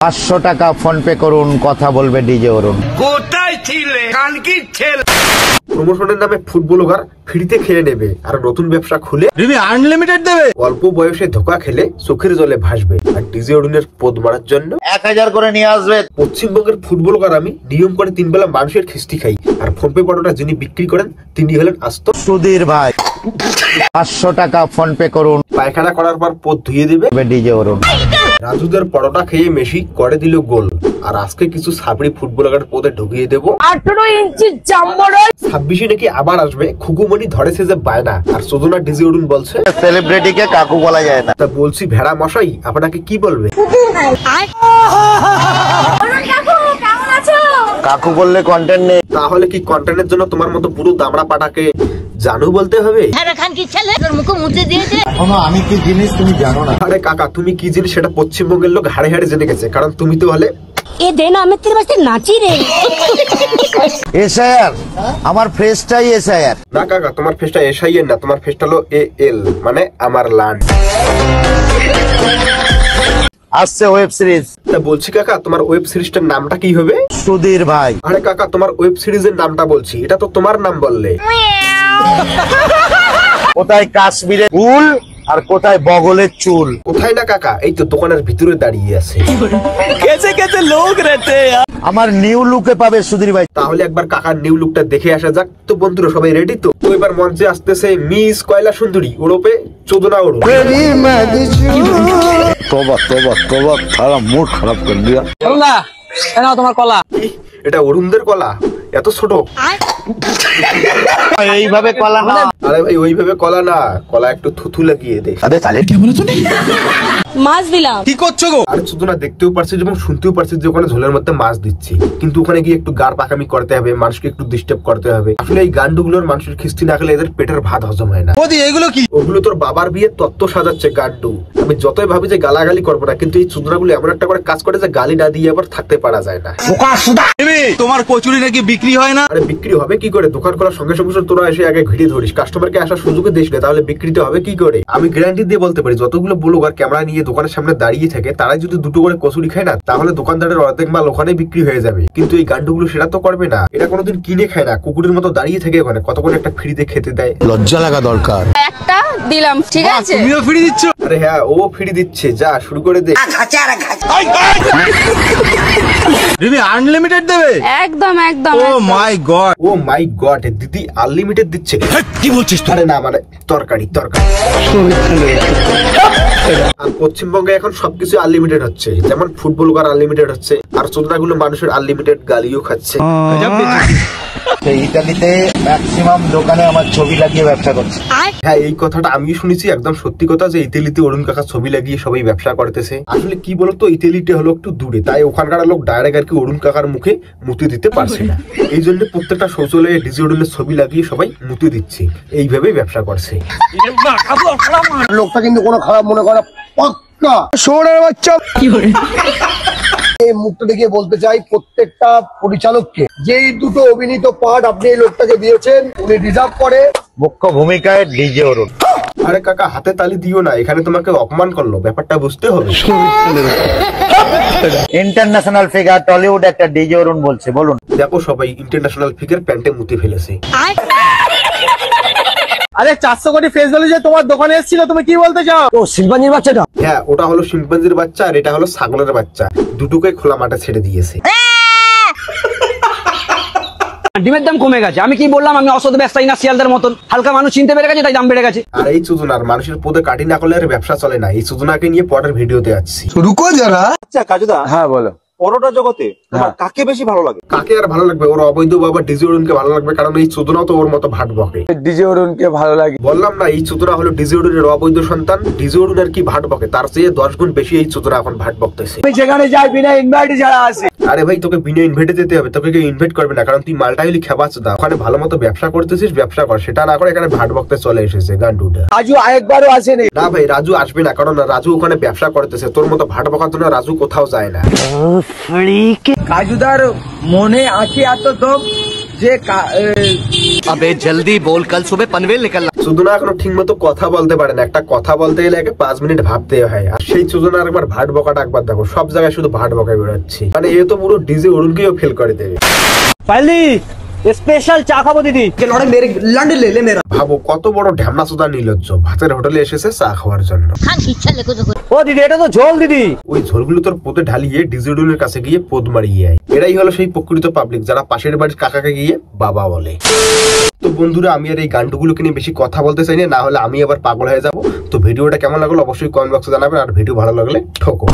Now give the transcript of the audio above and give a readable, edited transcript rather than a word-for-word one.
500 টাকা phone pay করুন, কথা বলবে ডিজে অরুণ। কোথায় ছিলে কানকি ছেলে? প্রমোশনের নামে ফুটবলার ফ্রিতে খেলে নেবে আর নতুন ব্যবসা খুলে আনলিমিটেড দেবে। অল্প বয়সে ধোকা খেলে চোখের জলে ভাসবে আর ডিজে অরুণের পদ মারার জন্য 1000 করে নিয়ে আসবে। পশ্চিমবঙ্গের ফুটবলার আমি নিয়ম করে 3 বেলা মানুষের খিস্তি খাই আর ফোনপে পরোটা যিনি বিক্রি করেন তিনি হলেন আস্ত সুধীর ভাই। 500 টাকা ফোন পে করুন, পায়খানা করার পর পদ ধুয়ে দেবে ডিজে অরুণ। রাজুদের পরোটা খেয়ে মেসি করে দিল গোল আর আজকে কিছু সাবড়ি ফুটবলারের পদে ঢুকিয়ে দেবো। 18 ইঞ্চি জাম্বর 26 নাকি আবার আসবে, খুকুমণি ধরেছে যে বায়না আর সুজনা ডিজে অরুণ বলছে সেলিব্রিটিকে কাকু বলা যায় না। তা বলছি ভেড়া মশাই আপনাকে কি বলবে? কাকু বললে কন্টেন্ট নেই। তাহলে কি কন্টেন্টের জন্য তোমার মতো পুরো দামড়া পাটাকে জানু বলতে হবে? এখনো আমি কি জিনিস তুমি জানো না। আরে কাকা তুমি কি জিনিস সেটা পশ্চিমবঙ্গের লোক হাড়ে হাড়ে জেনে গেছে, কারণ তুমি তো হলে এ দেন আমি তোর বাসে নাচি রে। এসআইআর আমার ফেসটাই এসআইআর। না কাকা তোমার ফেসটা এসআইএর না, তোমার ফেসটা হলো এএল মানে আমার লান। আসছে ওয়েব সিরিজ। তা বলছি কাকা তোমার ওয়েব সিরিজটার নামটা কি হবে? সুধীর ভাই। আরে কাকা তোমার ওয়েব সিরিজের নামটা বলছি, এটা তো তোমার নাম বললে। কোথায় কাশ্মীরের ফুল আর কোথায় বগলের চুল? কোথায় না কাকা এই তো দোকানের ভিতরে দাঁড়িয়ে আছে। कैसे कैसे लोग रहते हैं यार। আমার নিউ লুকে পাবে সুধীর ভাই। তাহলে একবার কাকার নিউ লুকটা দেখে আসা যাক। তো বন্ধুরা সবাই রেডি তো? তো এবার মঞ্চে আসতেছে মিস কয়লা সুন্দরী ওরপে চোদনা অরুণ। তোবা তোবা তোবা, সারা মুড খারাপ করে দিয়া। তোমার কলা এটা অরুণদের কলা এত ছোট? এইভাবে কলা না। আরে ভাই ওইভাবে কলা না, কলা একটু থুথু লাগিয়ে দে। আরে তাহলে মাছ দিলাম। কি করছো গো? আরে চোদনা দেখতেও পারছি এবং শুনতেও পারছি যে ওখানে ঝোলের মধ্যে মাছ দিচ্ছি, কিন্তু ওখানে গিয়ে একটু গার পাকামি করতে হবে, মানুষকে একটু ডিস্টার্ব করতে হবে। আসলে এই গান্ডুগুলোর মানুষের খিস্তি না খেলে এদের পেটের ভাত হজম হয় না। ওদি এগুলো কি? ওগুলো তোর বাবার বিয়ে তত্ত্ব সাজাচ্ছে গান্ডু। আমি যতই ভাবি যে গালাগালি করবো না, কিন্তু এই চোদনাগুলো এমন একটা করে কাজ করে যে গালি না দিয়ে আবার থাকতে পারা যায় না। তোমার কচুরি নাকি বিক্রি হয় না? আরে বিক্রি হবে কি করে? দোকান খোলার সঙ্গে সঙ্গে তোরা এসে আগে ঘিরে ধরিস, কাস্টমারকে আসার সুযোগে দিস না, তাহলে বিক্রিতে হবে কি করে? আমি গ্যারান্টি দিয়ে বলতে পারি যতগুলো ব্লগার ক্যামেরা নিয়ে দোকানের সামনে দাঁড়িয়ে থাকে তারাই যদি দুটো করে কচুরি খায় না, তাহলে দোকানদারের অর্ধেক মাল ওখানে বিক্রি হয়ে যাবে। কিন্তু এই গান্ডুগুলো সেটা তো করবে না, এটা কোনোদিন কিনে খায় না, কুকুরের মতো দাঁড়িয়ে থাকে ওখানে, কত করে একটা ফ্রিতে খেতে দেয়। লজ্জা লাগা দরকার। একটা দিলাম ঠিক আছে। তুমিও ফ্রি দিচ্ছ? আরে হ্যাঁ ও ফ্রি দিচ্ছে, যা শুরু করে দে। আনলিমিটেড দেবে? একদম একদম। ও মাই গড। ও মাই গড দিদি আনলিমিটেড দিচ্ছে? কি বলছিস তুই? আরে না মানে তরকারি তরকারি। আর পশ্চিমবঙ্গে এখন সবকিছু আনলিমিটেড হচ্ছে, যেমন ফুটবল আনলিমিটেড হচ্ছে আর চোদনাগুলো মানুষের আনলিমিটেড গালিও খাচ্ছে। ইতালিতে ম্যাক্সিমাম দোকানে আমার ছবি লাগিয়ে ব্যবসা করছে। হ্যাঁ এই কথাটা আমিও শুনেছি, একদম সত্যি কথা যে ইতালিতে অরুণ কাকা ছবি লাগিয়ে সবাই ব্যবসা করতেছে। আসলে কি বলতো ইতালিটা হলো একটু দূরে, তাই ওখানকার লোক ডাইরেক্ট আর কি অরুণ কাকার মুখে মুতি দিতে পারছে না, এই জন্য প্রত্যেকটা শৌচালয়ে ডিজে অরুণের ছবি লাগিয়ে সবাই মুতি দিচ্ছে, এইভাবেই ব্যবসা করছে। লোকটা কিন্তু কোনো খারাপ মনে করা পাক্কা শোরের বাচ্চা। এই মুখটা দেখিয়ে বলতে চাই প্রত্যেকটা পরিচালককে, যেই দুটো অভিনীত পার্ট আপনি এই লোকটাকে দিয়েছেন উনি ডিজার্ভ করে। মুখ্য ভূমিকায় ডিজে অরুণ। আরে কাকা হাতে তালি দিও না, এখানে তোমাকে অপমান করলো, ব্যাপারটা বুঝতে হবে। ইন্টারন্যাশনাল ফিগার টলিউড একটা ডিজে অরুণ বলছে, বলুন। দেখো সবাই ইন্টারন্যাশনাল ফিগার প্যান্টে মুতি ফেলেছে। আরে 400 কোটি ফেস ভ্যালু যে তোমার দোকানে এসেছিল, তুমি কি বলতে চাও? ও শিল্পাঞ্জির বাচ্চাটা? হ্যাঁ ওটা হলো শিম্পাঞ্জির বাচ্চা আর এটা হলো ছাগলের বাচ্চা, দুটোকে খোলা মাঠে ছেড়ে দিয়েছে। ডিমের দাম কমে গেছে। আমি কি বললাম? আমি অসৎ ব্যবসায়ী না শিয়ালদের মতন। হালকা মানুষ চিনতে পেরে গেছে তাই দাম বেড়ে গেছে। আর এই চোদনার মানুষের পদে কাটি না করলে আর ব্যবসা চলে না, এই চোদনাকে নিয়ে পরের ভিডিওতে আসছি। রুকো যারা। আচ্ছা কাজুদা, হ্যাঁ বলো। পরোটা জগতে তোমার কাকে বেশি ভালো লাগে? কাকে আর ভালো লাগবে? ওর অবৈধ বাবা ডিজে অরুণকে ভালো লাগবে, কারণ এই চোদনাও তো ওর মতো ভাট বকে। ডিজে অরুণকে ভালো লাগে। বললাম না এই চোদনা হলো ডিজে অরুণের অবৈধ সন্তান। ডিজে অরুণ আর কি ভাট বকে, তার চেয়ে 10 গুণ বেশি এই চোদনা এখন ভাট বকতেছে। আমি যেখানে যাই বিনা ইনভাইটে যারা আসে। আরে ভাই তোকে বিনা ইনভাইটে যেতে হবে, তোকে কেউ ইনভাইট করবে না, কারণ তুই মালটা হলি খেবা চোদা। ওখানে ভালো মতো ব্যবসা করতেছিস, ব্যবসা কর, সেটা না করে এখানে ভাট বকতে চলে এসেছে গান্ডুটা। রাজু আরেকবারও আসেনি। না ভাই রাজু আসবে না, কারণ রাজু ওখানে ব্যবসা করতেছে, তোর মতো ভাট বকা তো না, রাজু কোথাও যায় না। কাজুদার মনে আছে এত দম যে अबे जल्दी बोल, कल सुबह पनवेल निकलना। চোদনা এখনো ঠিক মতো কথা বলতে পারে না, একটা কথা বলতে গেলে 5 মিনিট ভাবতে হয়। আর সেই চোদনার একবার ভাট বকাটা একবার দেখো, সব জায়গায় শুধু ভাট বকায় বেরোচ্ছি, মানে এ তো পুরো ডিজে অরুণকেও ফেল করে দেবে। পাইলি স্পেশাল চা খাবো দিদি। ভাবো কত বড় ঢ্যামনা চোদা নির্লজ্জ, ভাতের হোটেলে এসেছে চা খাওয়ার জন্য। ও দিদি এটা তো ঝোল দিদি। ওই ঝোলগুলো তোর পোতে ঢালিয়ে ডিজে অরুণের কাছে গিয়ে পোদ মারিয়ে আয়। এরাই হলো সেই প্রকৃত পাবলিক যারা পাশের বাড়ির কাকাকে গিয়ে বাবা বলে। তো বন্ধুরা, আমি আর এই গানটুগুলোকে নিয়ে বেশি কথা বলতে চাই না, হলে আমি আবার পাগল হয়ে যাব। তো ভিডিওটা কেমন লাগলো অবশ্যই কমেন্ট বক্সে জানাবেন, আর ভিডিও ভালো লাগলে ঠোকো।